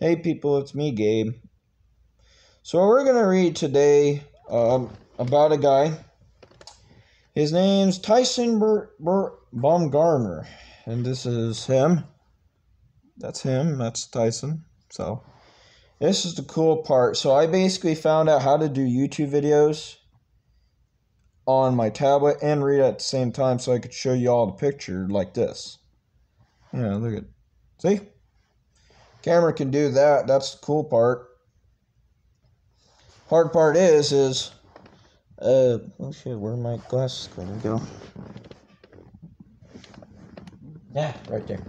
Hey people, it's me, Gabe. So we're going to read today about a guy. His name's Tyson Baumgartner, and this is him. That's him, that's Tyson. So this is the cool part. So I basically found out how to do YouTube videos on my tablet and read at the same time so I could show you all the picture like this. Yeah, look at, see? Camera can do that. That's the cool part. Hard part is oh shit, where my glasses gonna go? Yeah, right there.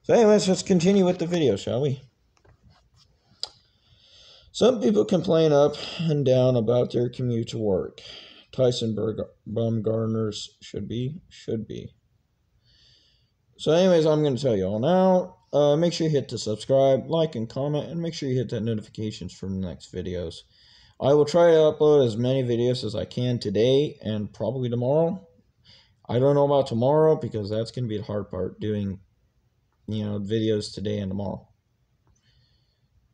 So anyways, let's continue with the video, shall we? Some people complain up and down about their commute to work. Tyson Baumgartner's should be. So anyways, I'm going to tell you all now. Make sure you hit the subscribe, like, and comment, and make sure you hit that notifications for the next videos. I will try to upload as many videos as I can today and probably tomorrow. I don't know about tomorrow because that's going to be the hard part, doing, videos today and tomorrow.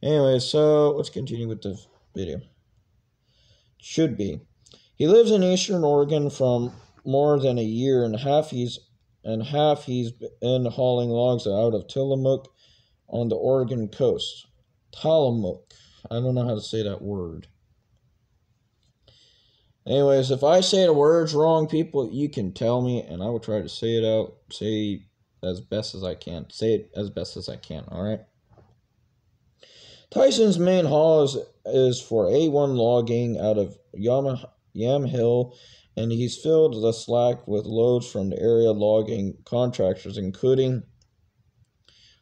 Anyway, so let's continue with the video. Should be. He lives in Eastern Oregon from more than a year and a half. He's been hauling logs out of Tillamook on the Oregon coast. Tillamook. I don't know how to say that word. Anyways, if I say the words wrong, people, you can tell me, and I will try to say it out, say as best as I can. Say it as best as I can, alright? Tyson's main haul is for A1 logging out of Yamhill, and he's filled the slack with loads from the area logging contractors, including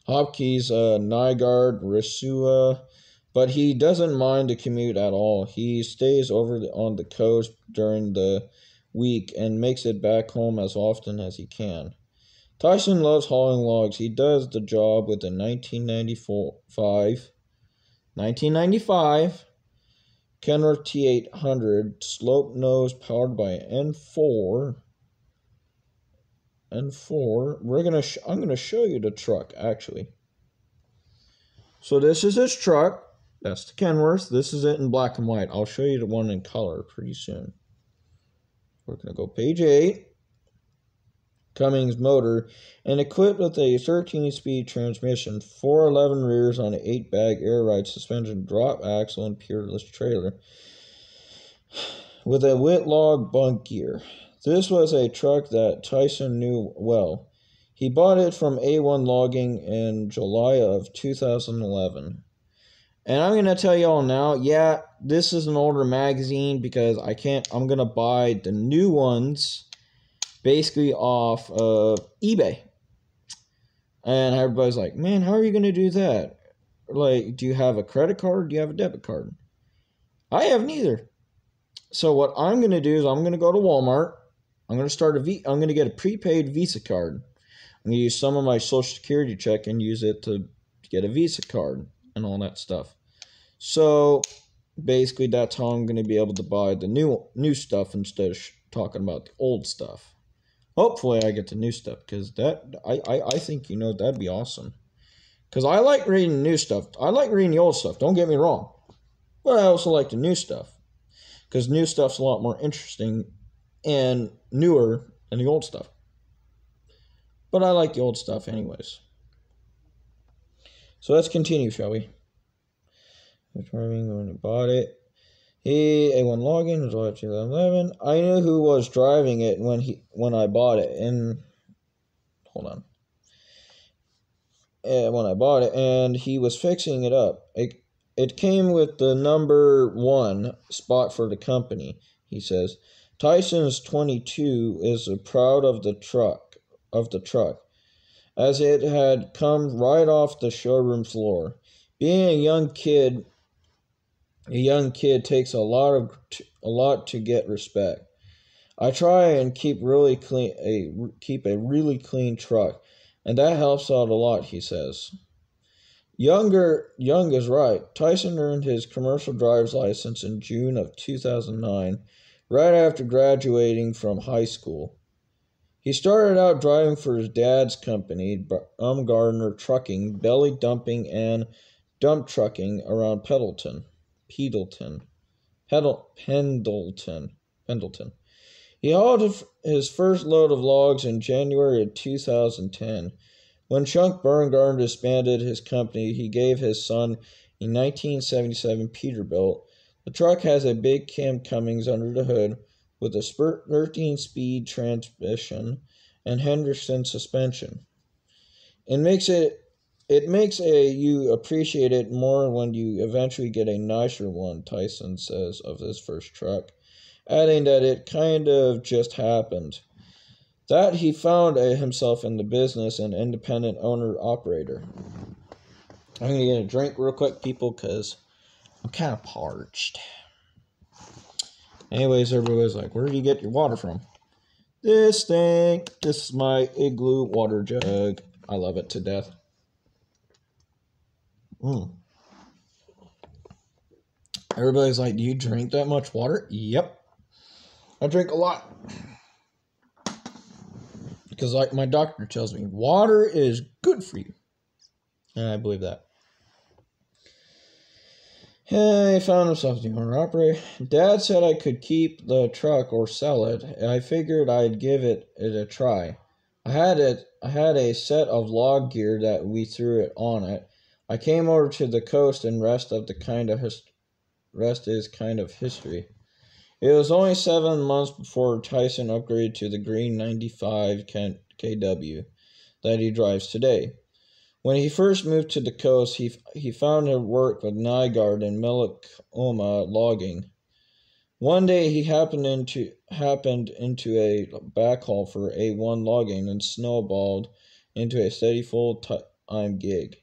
Hopkins, Nygaard, Risua, but he doesn't mind the commute at all. He stays over on the coast during the week and makes it back home as often as he can. Tyson loves hauling logs. He does the job with a 1995 Kenworth T800 slope nose powered by N4. I'm gonna show you the truck actually. So this is his truck. That's the Kenworth. This is it in black and white. I'll show you the one in color pretty soon. We're going to go page 8. Cummins motor and equipped with a 13-speed transmission, 411 rears on an 8-bag air ride suspension, drop axle, and peerless trailer with a Whitlock bunk gear. This was a truck that Tyson knew well. He bought it from A1 Logging in July of 2011. And I'm going to tell you all now, yeah, this is an older magazine because I'm going to buy the new ones basically off of eBay. And everybody's like, man, how are you going to do that? Like, do you have a credit card? Do you have a debit card? I have neither. So what I'm going to do is I'm going to go to Walmart. I'm going to get a prepaid Visa card. I'm going to use some of my Social Security check and use it to get a Visa card and all that stuff. So basically that's how I'm going to be able to buy the new stuff instead of talking about the old stuff. Hopefully I get the new stuff because I think that'd be awesome. Because I like reading new stuff. I like reading the old stuff, don't get me wrong. But I also like the new stuff. Because new stuff's a lot more interesting and newer than the old stuff. But I like the old stuff anyways. So let's continue, shall we? When he bought it. A1 login was July 2011. I knew who was driving it when I bought it. And hold on. When I bought it, and he was fixing it up. It came with the number 1 spot for the company, he says. Tyson's 22 is proud of the truck, as it had come right off the showroom floor. Being a young kid takes a lot to get respect. I try and keep a really clean truck, and that helps out a lot, he says. Young is right. Tyson earned his commercial driver's license in June of 2009, right after graduating from high school. He started out driving for his dad's company, Baumgartner Trucking, belly dumping and dump trucking around Pendleton. He hauled his first load of logs in January of 2010. When Chunk Berngardt disbanded his company, he gave his son a 1977 Peterbilt. The truck has a big Cam Cummins under the hood with a 13-speed transmission and Henderson suspension. It makes you appreciate it more when you eventually get a nicer one, Tyson says of his first truck, adding that it kind of just happened. That he found himself in the business, an independent owner-operator. I'm going to get a drink real quick, people, because I'm kind of parched. Anyways, everybody's like, where do you get your water from? This thing. This is my Igloo water jug. I love it to death. Everybody's like, do you drink that much water? Yep. I drink a lot. Because like my doctor tells me, water is good for you. And I believe that. He found himself as the owner-operator. Dad said I could keep the truck or sell it. I figured I'd give it a try. I had a set of log gear that we threw it on it. I came over to the coast, and rest is kind of history. It was only 7 months before Tyson upgraded to the green 95 kW that he drives today. When he first moved to the coast, he found it work with Nygaard and Melikoma logging. One day he happened into a backhaul for A1 logging and snowballed into a steady full-time gig.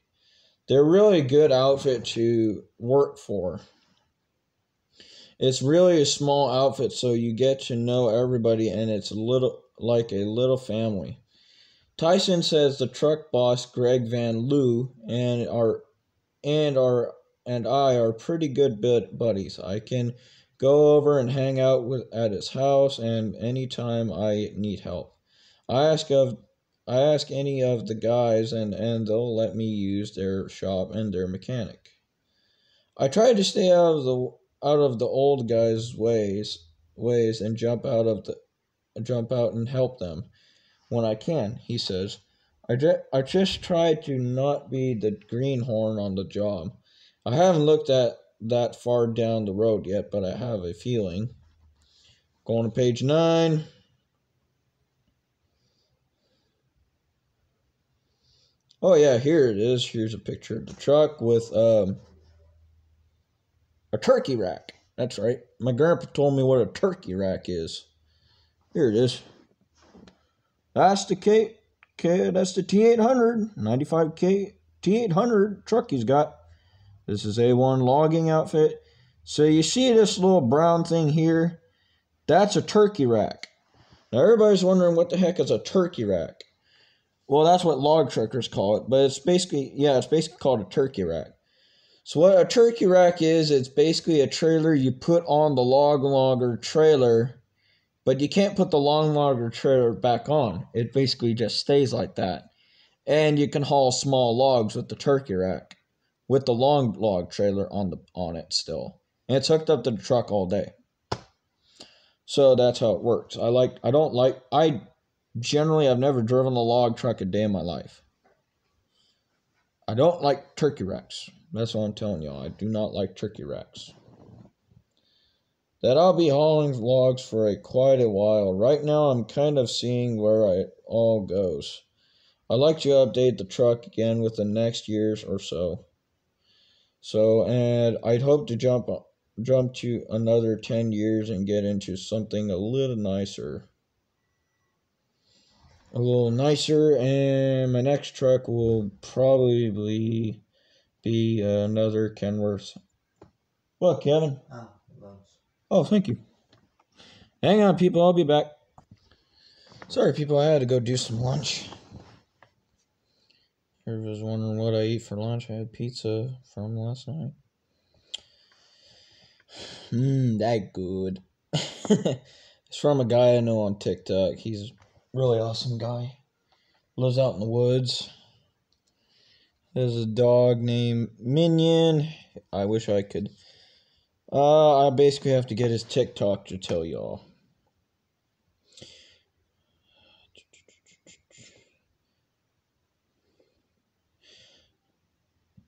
They're really a good outfit to work for. It's really a small outfit, so you get to know everybody, and it's like a little family. Tyson says the truck boss, Greg Van Loo, and I are pretty good buddies. I can go over and hang out at his house, and anytime I need help, I ask any of the guys, and they'll let me use their shop and their mechanic. I try to stay out of the old guys' ways and jump out and help them when I can, he says. I just try to not be the greenhorn on the job. I haven't looked at that far down the road yet, but I have a feeling. Going to page 9. Oh yeah, here it is. Here's a picture of the truck with a turkey rack. That's right. My grandpa told me what a turkey rack is. Here it is. That's the that's the T800, 95K T800 truck he's got. This is A1 logging outfit. So you see this little brown thing here? That's a turkey rack. Now everybody's wondering what the heck is a turkey rack. Well, that's what log truckers call it, but it's basically called a turkey rack. So what a turkey rack is, it's basically a trailer you put on the logger trailer, but you can't put the logger trailer back on. It basically just stays like that. And you can haul small logs with the turkey rack, with the long log trailer on it still. And it's hooked up to the truck all day. So that's how it works. I've never driven a log truck a day in my life. I don't like turkey racks. That's what I'm telling y'all. I do not like turkey racks. That I'll be hauling logs for quite a while. Right now I'm kind of seeing where it all goes. I'd like to update the truck again with the next years or so. And I'd hope to jump to another 10 years and get into something a little nicer. And my next truck will probably be another Kenworth. What, Kevin? Oh, thank you. Hang on, people. I'll be back. Sorry, people. I had to go do some lunch. Everybody's wondering what I eat for lunch. I had pizza from last night. That good. It's from a guy I know on TikTok. He's a really awesome guy. Lives out in the woods. There's a dog named Minion. I wish I could. I basically have to get his TikTok to tell y'all.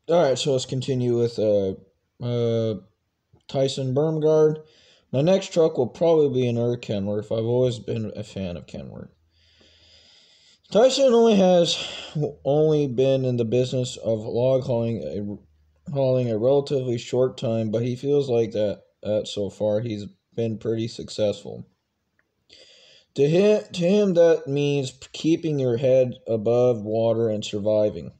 Alright, so let's continue with Tyson Bermgard. My next truck will probably be another Kenworth. I've always been a fan of Kenworth. Tyson only been in the business of log hauling a relatively short time, but he feels like that so far he's been pretty successful. To him, that means keeping your head above water and surviving.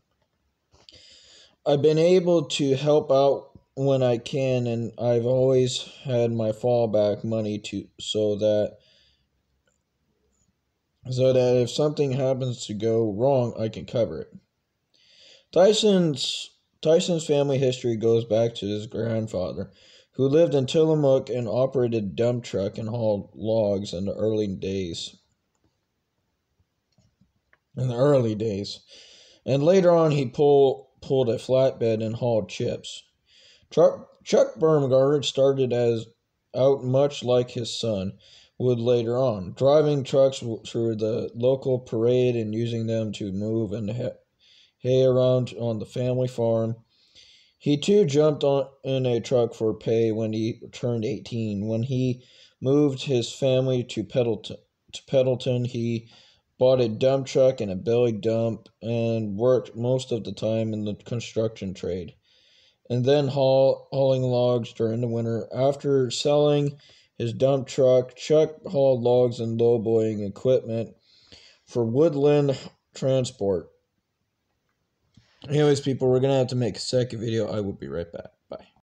I've been able to help out when I can, and I've always had my fallback money so that if something happens to go wrong, I can cover it. Tyson's family history goes back to his grandfather, who lived in Tillamook and operated a dump truck and hauled logs in the early days. And later on, he pulled a flatbed and hauled chips. Chuck Bermgard started out much like his son would later on, driving trucks through the local parade and using them to move and hay around on the family farm. He too jumped in a truck for pay when he turned 18. When he moved his family to Pendleton, he bought a dump truck and a belly dump and worked most of the time in the construction trade, and then hauling logs during the winter. After selling his dump truck, Chuck hauled logs and lowboying equipment for woodland transport. Anyways, people, we're going to have to make a second video. I will be right back. Bye.